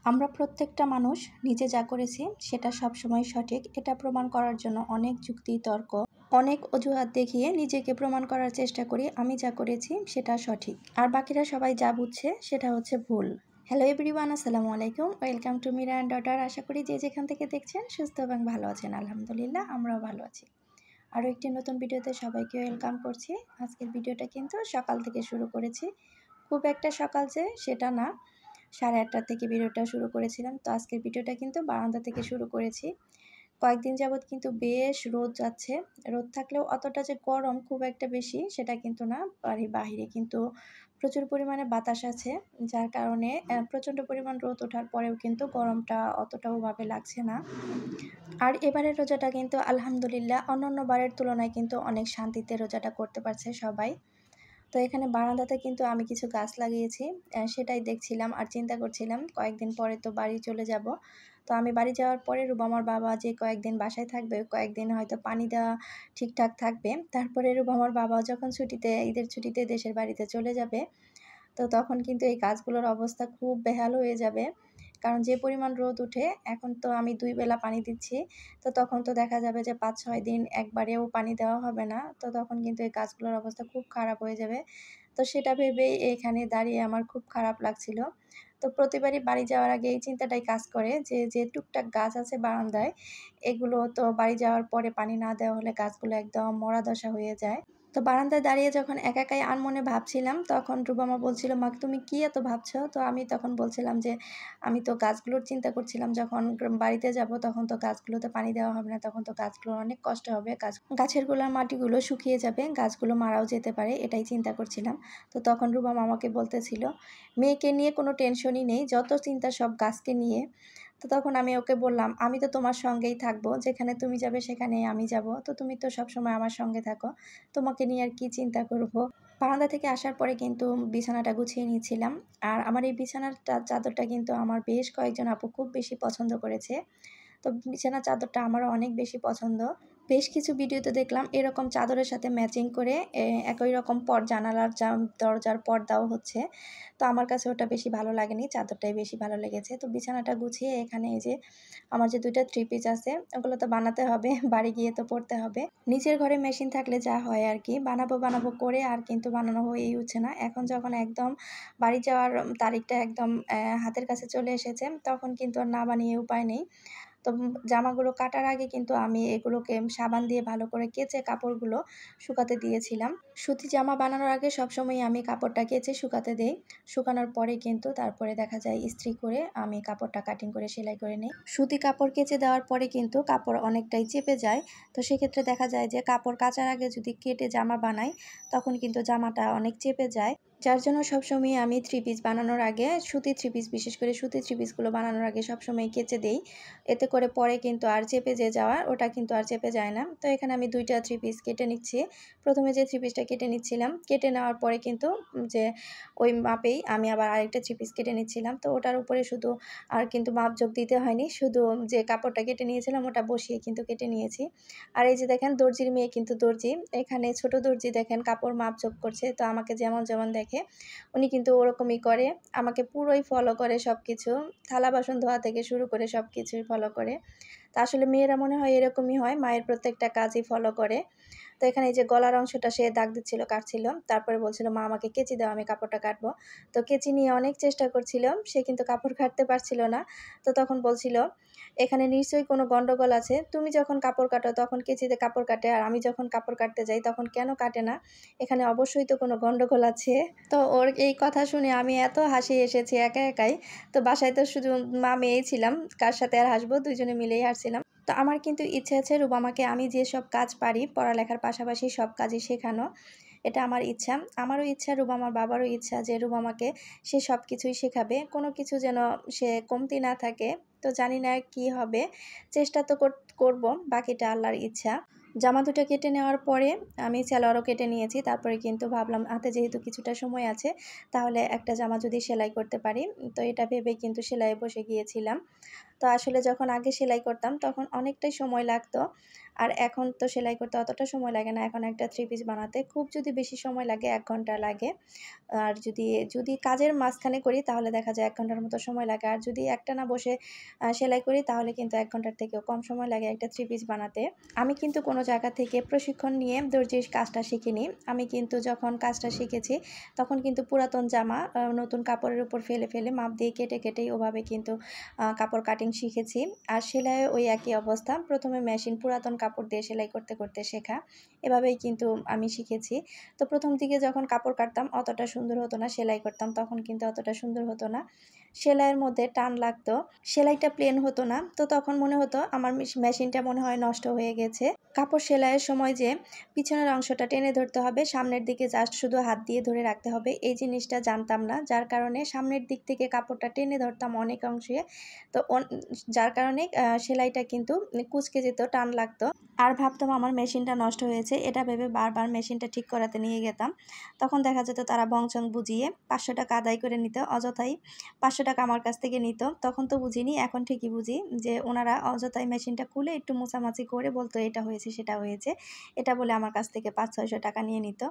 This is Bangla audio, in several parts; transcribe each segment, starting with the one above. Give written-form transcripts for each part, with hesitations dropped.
আমরা প্রত্যেকটা মানুষ নিজে যা করেছি সেটা সবসময় সঠিক এটা প্রমাণ করার জন্য অনেক যুক্তি তর্ক অনেক অজুহাত দেখিয়ে নিজেকে প্রমাণ করার চেষ্টা করি আমি যা করেছি সেটা সঠিক আর বাকিরা সবাই যা বুঝছে সেটা হচ্ছে ভুল। হ্যালো এভরিওয়ান, আসসালামু আলাইকুম, welcome to Mira and daughter. আশা করি যে যেখান থেকে দেখছেন সুস্থ এবং ভালো আছেন। আলহামদুলিল্লাহ আমরাও ভালো আছি। আরও একটি নতুন ভিডিওতে সবাইকে ওয়েলকাম করছি। আজকের ভিডিওটা কিন্তু সকাল থেকে শুরু করেছি, খুব একটা সকাল যে সেটা না, 8:30 থেকে ভিডিওটা শুরু করেছিলাম। তো আজকের ভিডিওটা কিন্তু বারান্দা থেকে শুরু করেছি। কয়েকদিন যাবৎ কিন্তু বেশ রোদ যাচ্ছে, রোদ থাকলেও অতটা যে গরম খুব একটা বেশি সেটা কিন্তু না। বাহিরে কিন্তু প্রচুর পরিমাণে বাতাস আছে, যার কারণে প্রচণ্ড পরিমাণ রোদ ওঠার পরেও কিন্তু গরমটা অতটাওভাবে লাগছে না। আর এবারের রোজাটা কিন্তু আলহামদুলিল্লাহ অন্যান্য বারের তুলনায় কিন্তু অনেক শান্তিতে রোজাটা করতে পারছে সবাই। তো এখানে বারান্দাতে কিন্তু আমি কিছু গাছ লাগিয়েছি, সেটাই দেখছিলাম আর চিন্তা করছিলাম কয়েকদিন পরে তো বাড়ি চলে যাব। তো আমি বাড়ি যাওয়ার পরে রুবামার বাবা যে কয়েকদিন বাসায় থাকবে, কয়েকদিন হয়তো পানি দেওয়া ঠিকঠাক থাকবে, তারপরে রুবামার বাবা যখন ছুটিতে, ঈদের ছুটিতে দেশের বাড়িতে চলে যাবে, তো তখন কিন্তু এই গাছগুলোর অবস্থা খুব বেহাল হয়ে যাবে। কারণ যে পরিমাণ রোদ উঠে, এখন তো আমি 2 বেলা পানি দিচ্ছি, তো তখন তো দেখা যাবে যে 5-6 দিন একবারেও পানি দেওয়া হবে না। তো তখন কিন্তু এই গাছগুলোর অবস্থা খুব খারাপ হয়ে যাবে। তো সেটা ভেবেই এখানে দাঁড়িয়ে আমার খুব খারাপ লাগছিল। তো প্রতিবারই বাড়ি যাওয়ার আগে এই চিন্তাটাই কাজ করে যে টুকটাক গাছ আছে বারান্দায়, এগুলো তো বাড়ি যাওয়ার পরে পানি না দেওয়া হলে গাছগুলো একদম মরা দশা হয়ে যায়। তো বারান্দায় দাঁড়িয়ে যখন একা একাই আনমনে ভাবছিলাম, তখন রুবামা বলছিল, মা তুমি কি এত ভাবছো? তো আমি তখন বলছিলাম যে আমি তো গাছগুলোর চিন্তা করছিলাম, যখন বাড়িতে যাব তখন তো গাছগুলোতে পানি দেওয়া হবে না, তখন তো গাছগুলোর অনেক কষ্ট হবে, গাছের গোড়ার মাটিগুলো শুকিয়ে যাবে, গাছগুলো মারাও যেতে পারে, এটাই চিন্তা করছিলাম। তো তখন রুবামা আমাকে বলতেছিল, মেয়েকে নিয়ে কোনো টেনশনই নেই, যত চিন্তা সব গাছকে নিয়ে। তো তখন আমি ওকে বললাম, আমি তো তোমার সঙ্গেই থাকবো, যেখানে তুমি যাবে সেখানেই আমি যাব, তো তুমি তো সবসময় আমার সঙ্গে থাকো, তোমাকে নিয়ে আর কি চিন্তা করব। বারান্দা থেকে আসার পরে কিন্তু বিছানাটা গুছিয়ে নিয়েছিলাম। আর আমার এই বিছানার চাদরটা কিন্তু আমার বেশ কয়েকজন আপু খুব বেশি পছন্দ করেছে। তো বিছানার চাদরটা আমারও অনেক বেশি পছন্দ। বেশ কিছু ভিডিওতে দেখলাম এরকম চাদরের সাথে ম্যাচিং করে একই রকম জানালার দরজার পর্দাও হচ্ছে। তো আমার কাছে ওটা বেশি ভালো লাগেনি, চাদরটাই বেশি ভালো লেগেছে। তো বিছানাটা গুছিয়ে এখানে এই যে আমার যে 2টা 3 পিস আছে, ওগুলো তো বানাতে হবে, বাড়ি গিয়ে তো পড়তে হবে। নিজের ঘরে মেশিন থাকলে যা হয় আর কি, বানাবো করে আর কিন্তু বানানো হয়েই উঠছে না। এখন যখন একদম বাড়ি যাওয়ার তারিখটা একদম হাতের কাছে চলে এসেছে, তখন কিন্তু আর না বানিয়ে উপায় নেই। তো জামাগুলো কাটার আগে কিন্তু আমি এগুলোকে সাবান দিয়ে ভালো করে কেচে কাপড়গুলো শুকাতে দিয়েছিলাম। সুতি জামা বানানোর আগে সবসময় আমি কাপড়টা কেচে শুকাতে দেই। শুকানোর পরে কিন্তু তারপরে দেখা যায় ইস্ত্রি করে আমি কাপড়টা কাটিং করে সেলাই করে নিই। সুতি কাপড় কেচে দেওয়ার পরে কিন্তু কাপড় অনেকটাই চেপে যায়। তো সেক্ষেত্রে দেখা যায় যে কাপড় কাচার আগে যদি কেটে জামা বানাই, তখন কিন্তু জামাটা অনেক চেপে যায়। যার জন্য সবসময় আমি 3 পিস বানানোর আগে, সুতি 3 পিস, বিশেষ করে সুতি 3 পিসগুলো বানানোর আগে সবসময় কেচে দেই। এতে করে পরে কিন্তু আর চেপে যে যাওয়ার, ওটা কিন্তু আর চেপে যায় না। তো এখানে আমি 2টা 3 পিস কেটে নিচ্ছি। প্রথমে যে 3 পিসটা কেটে নিচ্ছিলাম, কেটে নেওয়ার পরে কিন্তু যে ওই মাপেই আমি আবার আরেকটা 3 পিস কেটে নিচ্ছিলাম। তো ওটার উপরে শুধু আর কিন্তু মাপ যোগ দিতে হয়নি, শুধু যে কাপড়টা কেটে নিয়েছিলাম ওটা বসিয়ে কিন্তু কেটে নিয়েছি। আর এই যে দেখেন দর্জির মেয়ে কিন্তু দর্জি, এখানে ছোট দর্জি দেখেন কাপড় মাপ যোগ করছে। তো আমাকে যেমন দেখে উনি কিন্তু ওরকমই করে, আমাকে পুরোই ফলো করে সব কিছু, থালা বাসন ধোয়া থেকে শুরু করে সব কিছুই ফলো করে। তা আসলে মেয়েরা মনে হয় এরকমই হয়, মায়ের প্রত্যেকটা কাজই ফলো করে। তো এখানে এই যে গলার অংশটা সে দাগ দিচ্ছিল, কাটছিল, তারপরে বলছিল, মা আমাকে কেচি দাও, আমি কাপড়টা কাটবো। তো কেচি নিয়ে অনেক চেষ্টা করছিল, সে কিন্তু কাপড় কাটতে পারছিল না। তো তখন বলছিল, এখানে নিশ্চয়ই কোনো গন্ডগোল আছে, তুমি যখন কাপড় কাটো তখন কেচিতে কাপড় কাটে, আর আমি যখন কাপড় কাটতে যাই তখন কেন কাটে না? এখানে অবশ্যই তো কোনো গন্ডগোল আছে। তো ওর এই কথা শুনে আমি এত হাসি এসেছি একা একাই। তো বাসায় তো শুধু মা মেয়েই ছিলাম, কার সাথে আর হাসবো, দুজনে মিলেই হাসছিলাম। তো আমার কিন্তু ইচ্ছে আছে রুবামাকে আমি যেসব কাজ পারি পড়ালেখার পাশাপাশি সব কাজই শেখানো, এটা আমার ইচ্ছা। আমারও ইচ্ছা, রুবামার বাবারও ইচ্ছা যে রুবামাকে সে সব কিছুই শেখাবে, কোনো কিছু যেন সে কমতি না থাকে। তো জানি না কি হবে, চেষ্টা তো করব, বাকিটা আল্লাহর ইচ্ছা। জামা দুটো কেটে নেওয়ার পরে আমি সালোয়ারও কেটে নিয়েছি। তারপরে কিন্তু ভাবলাম হাতে যেহেতু কিছুটা সময় আছে, তাহলে একটা জামা যদি সেলাই করতে পারি, তো এটা ভেবেই কিন্তু সেলাইয়ে বসে গিয়েছিলাম। তো আসলে যখন আগে সেলাই করতাম তখন অনেকটাই সময় লাগতো, আর এখন তো সেলাই করতে অতটা সময় লাগে না। এখন একটা থ্রি পিস বানাতে খুব যদি বেশি সময় লাগে ১ ঘন্টা লাগে। আর যদি কাজের মাঝখানে করি তাহলে দেখা যায় ১ ঘন্টার মতো সময় লাগে। আর যদি একটানা বসে সেলাই করি তাহলে কিন্তু ১ ঘন্টার থেকেও কম সময় লাগে একটা থ্রি পিস বানাতে। আমি কিন্তু কোনো জায়গা থেকে প্রশিক্ষণ নিয়ে দর্জির কাজটা শিখিনি। আমি কিন্তু যখন কাজটা শিখেছি তখন কিন্তু পুরাতন জামা নতুন কাপড়ের উপর ফেলে, ফেলে মাপ দিয়ে কেটে, কেটেই ওভাবে কিন্তু কাপড় কাটিং শিখেছি। আর সেলাইয়ে ওই একই অবস্থা। ১ম এ মেশিন পুরাতন কাপড় দিয়ে সেলাই করতে, করতে শেখা। এভাবেই কিন্তু আমি শিখেছি। তো ১ম দিকে যখন কাপড় কাটতাম অতটা সুন্দর হতো না, সেলাই করতাম তখন কিন্তু অতটা সুন্দর হতো না। সেলাইয়ের মধ্যে টান লাগতো, সেলাইটা প্লেন হতো না। তো তখন মনে হতো আমার মেশিনটা মনে হয় নষ্ট হয়ে গেছে। কাপড় সেলাইয়ের সময় যে পিছনের অংশটা টেনে ধরতে হবে, সামনের দিকে জাস্ট শুধু হাত দিয়ে ধরে রাখতে হবে, এই জিনিসটা জানতাম না। যার কারণে সামনের দিক থেকে কাপড়টা টেনে ধরতাম অনেক অংশে। তো যার কারণে সেলাইটা কিন্তু কুঁচকে যেত, টান লাগতো। আর ভাবতাম আমার মেশিনটা নষ্ট হয়েছে, এটা ভেবে বারবার মেশিনটা ঠিক করাতে নিয়ে যেতাম। তখন দেখা যেত তারা বংচং বুঝিয়ে ৫০০ টাকা আদায় করে নিত, অযথাই ৫০০ টাকা আমার কাছ থেকে নিত। তখন তো বুঝিনি, এখন ঠিকই বুঝি যে ওনারা অযথাই মেশিনটা খুলে একটু মোছামাছি করে বলতো এটা হয়েছে সেটা হয়েছে, এটা বলে আমার কাছ থেকে ৫০০-৬০০ টাকা নিয়ে নিত।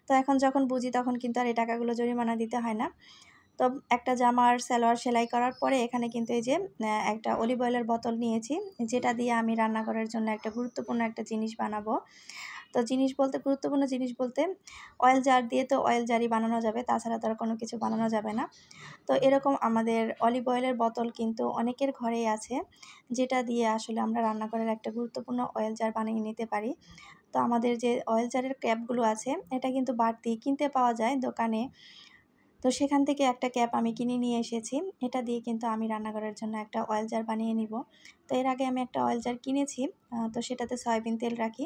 তো এখন যখন বুঝি তখন কিন্তু আর এই টাকাগুলো জরিমানা দিতে হয় না। তো একটা জামার সালোয়ার সেলাই করার পরে এখানে কিন্তু এই যে একটা অলিভ অয়েলের বোতল নিয়েছি, যেটা দিয়ে আমি রান্নাঘরের জন্য একটা গুরুত্বপূর্ণ একটা জিনিস বানাবো। তো গুরুত্বপূর্ণ জিনিস বলতে অয়েল জার দিয়ে তো অয়েল জারই বানানো যাবে, তাছাড়া তো আর কোনো কিছু বানানো যাবে না। তো এরকম আমাদের অলিভ অয়েলের বোতল কিন্তু অনেকের ঘরেই আছে, যেটা দিয়ে আসলে আমরা রান্নাঘরের একটা গুরুত্বপূর্ণ অয়েল জার বানিয়ে নিতে পারি। তো আমাদের যে অয়েল জারের ক্যাপগুলো আছে এটা কিন্তু বাড়তি কিনতে পাওয়া যায় দোকানে। তো সেখান থেকে একটা ক্যাপ আমি কিনে নিয়ে এসেছি। এটা দিয়ে কিন্তু আমি রান্নাঘরের জন্য একটা অয়েল জার বানিয়ে নিব। তো এর আগে আমি একটা অয়েল জার কিনেছি, তো সেটাতে সয়াবিন তেল রাখি।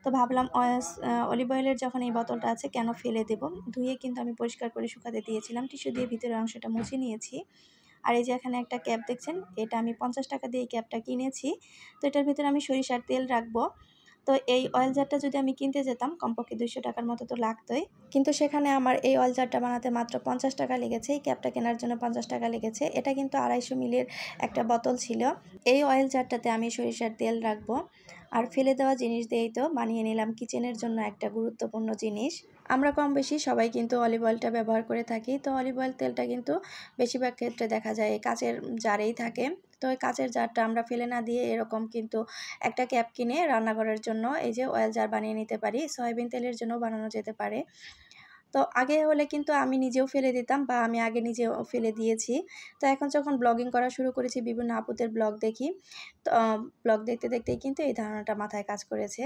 তো ভাবলাম অলিভ অয়েলের যখন এই বোতলটা আছে কেন ফেলে দেব। ধুয়ে কিন্তু আমি পরিষ্কার করে শুকাতে দিয়েছিলাম। টিস্যু দিয়ে ভিতরের অংশটা মুছে নিয়েছি। আর এই যে এখানে একটা ক্যাপ দেখছেন, এটা আমি ৫০ টাকা দিয়ে এই ক্যাপটা কিনেছি। তো এটার ভিতরে আমি সরিষার তেল রাখবো। তো এই অয়েল জারটা যদি আমি কিনতে যেতাম কমপক্ষে ২০০ টাকার মতো তো লাগতই। কিন্তু সেখানে আমার এই অয়েল জারটা বানাতে মাত্র ৫০ টাকা লেগেছে। এই ক্যাপটা কেনার জন্য ৫০ টাকা লেগেছে। এটা কিন্তু ২৫০ মিলির একটা বোতল ছিল। এই অয়েল জারটাতে আমি সরিষার তেল রাখবো। আর ফেলে দেওয়া জিনিস দিয়েই তো বানিয়ে নিলাম কিচেনের জন্য একটা গুরুত্বপূর্ণ জিনিস। আমরা কম বেশি সবাই কিন্তু অলিভ অয়েলটা ব্যবহার করে থাকি। তো অলিভ অয়েল তেলটা কিন্তু বেশিরভাগ ক্ষেত্রে দেখা যায় কাচের জারেই থাকে। তো এই কাচের জারটা আমরা ফেলে না দিয়ে এরকম কিন্তু একটা ক্যাপ কিনে রান্নাঘরের জন্য এই যে অয়েল জার বানিয়ে নিতে পারি। সয়াবিন তেলের জন্যও বানানো যেতে পারে। তো আগে হলে কিন্তু আমি নিজেও ফেলে দিতাম, বা আমি আগে নিজেও ফেলে দিয়েছি। তো এখন যখন ব্লগিং করা শুরু করেছি, বিভিন্ন আপুদের ব্লগ দেখি। তো ব্লগ দেখতে, দেখতেই কিন্তু এই ধারণাটা মাথায় কাজ করেছে।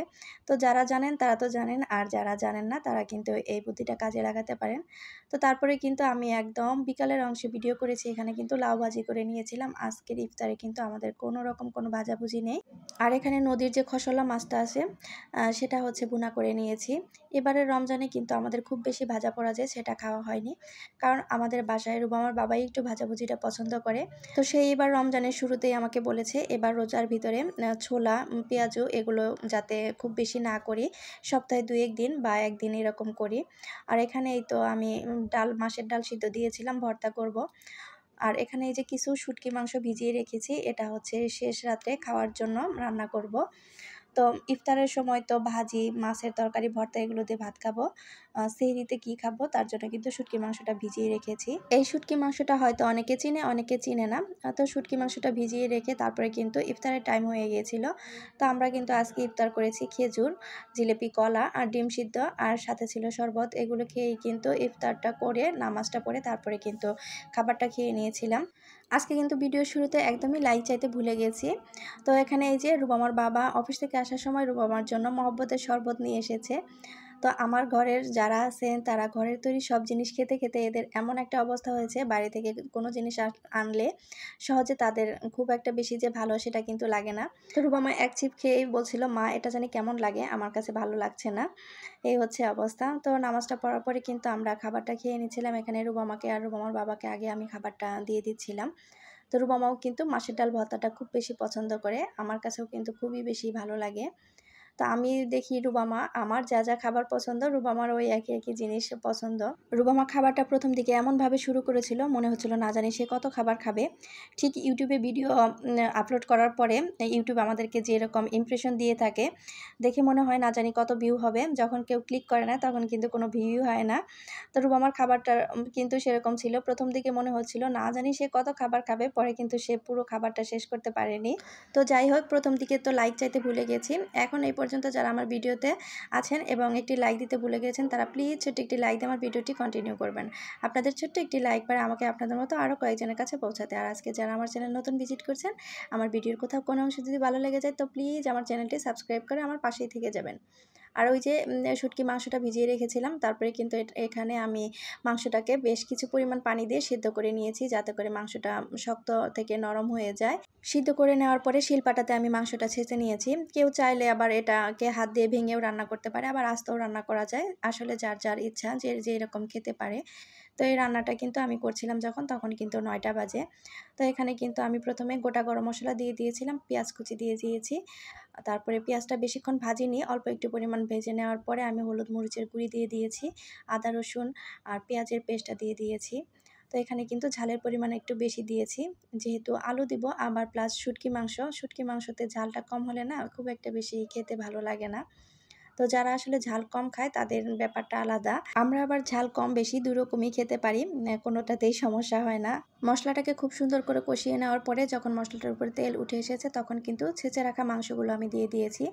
তো যারা জানেন তারা তো জানেন, আর যারা জানেন না তারা কিন্তু এই বুদ্ধিটা কাজে লাগাতে পারেন। তো তারপরে কিন্তু আমি একদম বিকালের অংশে ভিডিও করেছি। এখানে কিন্তু লাউ ভাজি করে নিয়েছিলাম। আজকের ইফতারে কিন্তু আমাদের কোনো রকম কোনো ভাজাভুজি নেই। আর এখানে নদীর যে খসলা মাছটা আছে সেটা হচ্ছে ভুনা করে নিয়েছি। এবারের রমজানে কিন্তু আমাদের খুব বেশি ভাজা পোড়া যে সেটা খাওয়া হয়নি, কারণ আমাদের বাসায় রুবামার বাবাই একটু ভাজাভুজিটা পছন্দ করে। তো সেই এবার রমজানের শুরুতেই আমাকে বলেছে এবার রোজার ভিতরে ছোলা, পেঁয়াজু এগুলো যাতে খুব বেশি না করি, সপ্তাহে ২-১ দিন বা ১ দিন এরকম করি। আর এখানে এই তো আমি মাছের ডাল সিদ্ধ দিয়েছিলাম, ভর্তা করব। আর এখানে এই যে কিছু শুটকি মাংস ভিজিয়ে রেখেছি, এটা হচ্ছে শেষ রাত্রে খাওয়ার জন্য রান্না করব। তো ইফতারের সময় তো ভাজি, মাছের তরকারি, ভর্তা এগুলো দিয়ে ভাত খাবো। সেহরিতে কী খাবো তার জন্য কিন্তু শুটকি মাংসটা ভিজিয়ে রেখেছি। এই শুটকি মাংসটা হয়তো অনেকে চিনে, অনেকে চিনে না। তো শুটকি মাংসটা ভিজিয়ে রেখে তারপরে কিন্তু ইফতারের টাইম হয়ে গিয়েছিল। তো আমরা কিন্তু আজকে ইফতার করেছি খেজুর, জিলিপি, কলা আর ডিম সিদ্ধ, আর সাথে ছিল শরবত। এগুলো খেয়েই কিন্তু ইফতারটা করে নামাজটা পড়ে তারপরে কিন্তু খাবারটা খেয়ে নিয়েছিলাম। আজকে কিন্তু ভিডিওর শুরুতে একদমই লাইক চাইতে ভুলে গেছি। তো এখানে এই যে রুবামার বাবা অফিস থেকে আসার সময় রুবামার জন্য মহব্বতের শরবত নিয়ে এসেছে। তো আমার ঘরের যারা আছেন তারা ঘরের তৈরি সব জিনিস খেতে খেতে এদের এমন একটা অবস্থা হয়েছে, বাড়ি থেকে কোনো জিনিস আনলে সহজে তাদের খুব একটা বেশি যে ভালো সেটা কিন্তু লাগে না। তো রুবামা এক চিপ খেয়েই বলছিল মা এটা জানি কেমন লাগে, আমার কাছে ভালো লাগছে না। এই হচ্ছে অবস্থা। তো নামাজটা পড়ার পরে কিন্তু আমরা খাবারটা খেয়ে নিচ্ছিলাম। এখানে রুবামাকে আর রুবামার বাবাকে আগে আমি খাবারটা দিয়ে দিচ্ছিলাম। তো রুবামাও কিন্তু মাছের ডাল ভর্তাটা খুব বেশি পছন্দ করে, আমার কাছেও কিন্তু খুবই বেশি ভালো লাগে। তো আমি দেখি রুবামা আমার যা যা খাবার পছন্দ রুবামার ওই একই একই জিনিস পছন্দ। রুবামা খাবারটা প্রথম দিকে এমনভাবে শুরু করেছিল মনে হচ্ছিল না জানি সে কত খাবার খাবে। ঠিক ইউটিউবে ভিডিও আপলোড করার পরে ইউটিউব আমাদেরকে যেরকম ইমপ্রেশন দিয়ে থাকে দেখে মনে হয় না জানি কত ভিউ হবে, যখন কেউ ক্লিক করে না তখন কিন্তু কোনো ভিউ হয় না। তো রুবামার খাবারটা কিন্তু সেরকম ছিল, প্রথম দিকে মনে হচ্ছিল না জানি সে কত খাবার খাবে, পরে কিন্তু সে পুরো খাবারটা শেষ করতে পারেনি। তো যাই হোক, প্রথম দিকে তো লাইক চাইতে ভুলে গেছি। এখন এই পর্যন্ত যারা আমার ভিডিওতে আছেন এবং একটি লাইক দিতে ভুলে গেছেন তারা প্লিজ ছোট্ট একটি লাইক দিয়ে আমার ভিডিওটি কন্টিনিউ করবেন। আপনাদের ছোট্ট একটি লাইক পারে আমাকে আপনাদের মতো আরও কয়েকজনের কাছে পৌঁছাতে। আর আজকে যারা আমার চ্যানেল নতুন ভিজিট করছেন, আমার ভিডিওর কোথাও কোনো অংশ যদি ভালো লেগে যায় তো প্লিজ আমার চ্যানেলটি সাবস্ক্রাইব করে আমার পাশেই থেকে যাবেন। আর ওই যে শুটকি মাংসটা ভিজিয়ে রেখেছিলাম, তারপরে কিন্তু এখানে আমি মাংসটাকে বেশ কিছু পরিমাণ পানি দিয়ে সিদ্ধ করে নিয়েছি যাতে করে মাংসটা শক্ত থেকে নরম হয়ে যায়। সিদ্ধ করে নেওয়ার পরে শিলপাটাতে আমি মাংসটা ছেঁচে নিয়েছি। কেউ চাইলে আবার এটাকে হাত দিয়ে ভেঙেও রান্না করতে পারে, আবার আস্তেও রান্না করা যায়, আসলে যার যার ইচ্ছা যে যেরকম খেতে পারে। তো এই রান্নাটা কিন্তু আমি করছিলাম তখন কিন্তু 9টা বাজে। তো এখানে কিন্তু আমি প্রথমে গোটা গরম মশলা দিয়ে দিয়েছিলাম, পেঁয়াজ কুচি দিয়ে দিয়েছি। তারপরে পেঁয়াজটা বেশিক্ষণ ভাজিনি, অল্প একটু পরিমাণ ভেজে নেওয়ার পরে আমি হলুদ মরিচের গুঁড়ি দিয়ে দিয়েছি, আদা রসুন আর পেঁয়াজের পেস্টটা দিয়ে দিয়েছি। তো এখানে কিন্তু ঝালের পরিমাণ একটু বেশি দিয়েছি, যেহেতু আলু দিব আবার প্লাস শুটকি মাংসতে ঝালটা কম হলে না খুব একটা বেশি খেতে ভালো লাগে না। তো যারা আসলে ঝাল কম খায় তাদের ব্যাপারটা আলাদা, আমরা আবার ঝাল কম বেশি দুই রকমই খেতে পারি, কোনোটাতেই সমস্যা হয় না। মশলাটাকে খুব সুন্দর করে কষিয়ে নেওয়ার পরে যখন মশলাটার উপরে তেল উঠে এসেছে তখন কিন্তু ছেঁচে রাখা মাংসগুলো আমি দিয়ে দিয়েছি।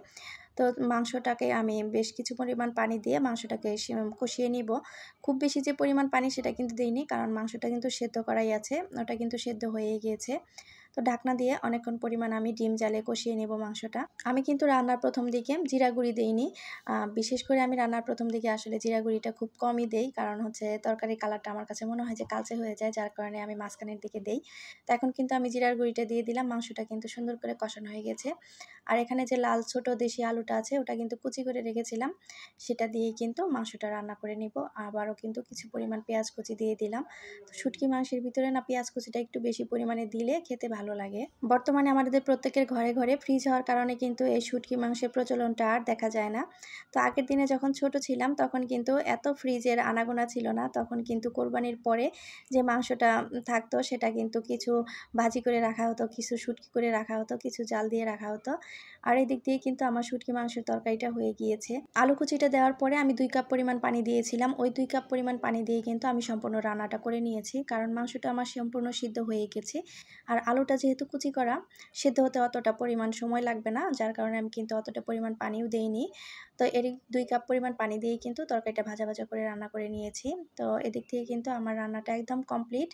তো মাংসটাকে আমি বেশ কিছু পরিমাণ পানি দিয়ে মাংসটাকে কষিয়ে নিব। খুব বেশি যে পরিমাণ পানি সেটা কিন্তু দিইনি, কারণ মাংসটা কিন্তু সেদ্ধ করাই আছে, ওটা কিন্তু সেদ্ধ হয়ে গিয়েছে। তো ঢাকনা দিয়ে অনেকক্ষণ পরিমাণ আমি ডিম জ্বালে কষিয়ে নেব মাংসটা। আমি কিন্তু রান্নার প্রথম দিকে জিরা গুঁড়ি দিইনি, বিশেষ করে আমি রান্নার প্রথম দিকে আসলে জিরা গুঁড়িটা খুব কমই দেই, কারণ হচ্ছে তরকারির কালারটা আমার কাছে মনে হয় যে কালচে হয়ে যায়, যার কারণে আমি মাঝখানের দিকে দেই। তো এখন কিন্তু আমি জিরার গুঁড়িটা দিয়ে দিলাম, মাংসটা কিন্তু সুন্দর করে কষানো হয়ে গেছে। আর এখানে যে লাল ছোট দেশি আলুটা আছে ওটা কিন্তু কুচি করে রেখেছিলাম, সেটা দিয়েই কিন্তু মাংসটা রান্না করে নিব। আবারও কিন্তু কিছু পরিমাণ পেঁয়াজ কুচি দিয়ে দিলাম। তো শুটকি মাংসের ভিতরে না পেঁয়াজ কুচিটা একটু বেশি পরিমাণে দিলে খেতে ভালো লাগে। বর্তমানে আমাদের প্রত্যেকের ঘরে ঘরে ফ্রিজ হওয়ার কারণে কিন্তু এই শুটকি মাংসের প্রচলনটা আর দেখা যায় না। তো আগের দিনে যখন ছোট ছিলাম তখন কিন্তু এত ফ্রিজের আনাগোনা ছিল না, তখন কিন্তু কোরবানির পরে যে মাংসটা থাকতো সেটা কিন্তু কিছু ভাজি করে রাখা হতো, কিছু শুটকি করে রাখা হতো, কিছু জাল দিয়ে রাখা হতো। আর এই দিক দিয়ে কিন্তু আমার শুটকি মাংসের তরকারিটা হয়ে গিয়েছে। আলু কুচিটা দেওয়ার পরে আমি 2 কাপ পরিমাণ পানি দিয়েছিলাম, ওই 2 কাপ পরিমাণ পানি দিয়ে কিন্তু আমি সম্পূর্ণ রান্নাটা করে নিয়েছি, কারণ মাংসটা আমার সম্পূর্ণ সিদ্ধ হয়ে গেছে। আর আলুটা যেহেতু কুচি করা, সেদ্ধ হতে অতটা পরিমাণ সময় লাগবে না, যার কারণে আমি কিন্তু অতটা পরিমাণ পানিও দেইনি। তো এর 2 কাপ পরিমাণ পানি দিয়েই কিন্তু তরকারিটা ভাজা ভাজা করে রান্না করে নিয়েছি। তো এদিক থেকে কিন্তু আমার রান্নাটা একদম কমপ্লিট।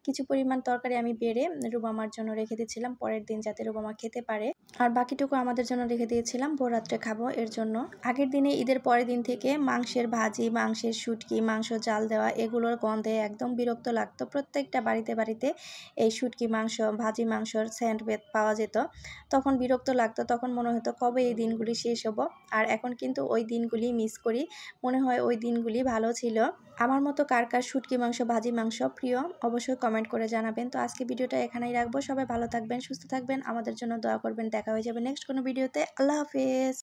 কিছু পরিমাণ তরকারি আমি বেড়ে রুবামার জন্য রেখে দিয়েছিলাম পরের দিন যাতে রুবামা খেতে পারে, আর বাকিটুকু আমাদের জন্য রেখে দিয়েছিলাম ভোর রাত্রে খাবো এর জন্য। আগের দিনে ঈদের পরের দিন থেকে মাংসের ভাজি, মাংসের শুটকি, মাংস জাল দেওয়া এগুলোর গন্ধে একদম বিরক্ত লাগতো। প্রত্যেকটা বাড়িতে বাড়িতে এই শুটকি মাংস, ভাজি মাংসর সেন্ট পাওয়া যেত, তখন বিরক্ত লাগতো, তখন মনে হতো কবে এই দিনগুলি শেষ হবো। আর এখন কিন্তু ওই দিনগুলি মিস করি, মনে হয় ওই দিনগুলি ভালো ছিল। আমার মতো কার কার শুটকি মাংস, ভাজি মাংস প্রিয় অবশ্যই কমেন্ট করে জানাবেন। তো আজকে ভিডিওটা এখানেই রাখবো, সবাই ভালো থাকবেন, সুস্থ থাকবেন, আমাদের জন্য দোয়া করবেন। দেখা হয়ে যাবে নেক্সট কোনো ভিডিওতে। আল্লাহ হাফেজ।